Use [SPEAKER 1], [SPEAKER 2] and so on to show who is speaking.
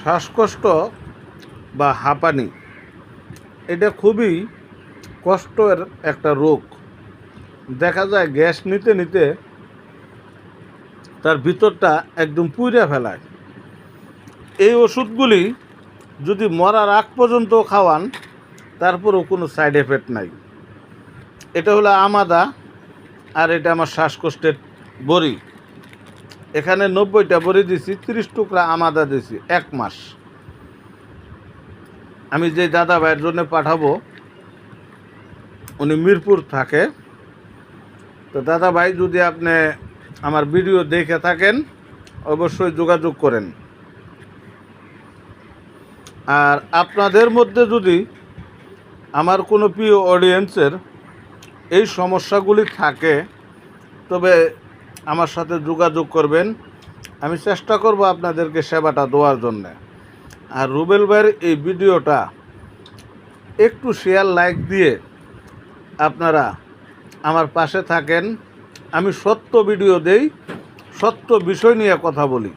[SPEAKER 1] শ্বাসকষ্ট বা হাঁপানি এটা খুবই কষ্টের একটা রোগ। দেখা যায় গ্যাস নিতে নিতে তার ভিতরটা একদম পুড়ে ফেলায়। এই ওষুধগুলি যদি মরার আগ পর্যন্ত খাওয়ান তারপরেও কোনো সাইড এফেক্ট নাই। এটা হলো আমাদা, আর এটা আমার শ্বাসকষ্টের বড়ি। এখানে 90টা বড়ি দিছি, 30 টুকরা আমাদা দিছি। 1 মাস আমি যে দাদা ভাইয়ের জন্য পাঠাবো, উনি মিরপুর থাকে। তো দাদা ভাই, যদি আপনি আমার ভিডিও দেখে থাকেন অবশ্যই যোগাযোগ করেন। আর আপনাদের মধ্যে যদি আমার কোনো প্রিয় অডিয়েন্সের এই সমস্যাগুলি থাকে তবে আমার সাথে যোগাযোগ করবেন। আমি চেষ্টা করব আপনাদেরকে সেবাটা দেওয়ার জন্য। আর রুবেল ভাইয়ের এই ভিডিওটা একটু শেয়ার লাইক দিয়ে আপনারা আমার পাশে থাকেন। আমি সত্য ভিডিও দেই, সত্য বিষয় নিয়ে কথা বলি।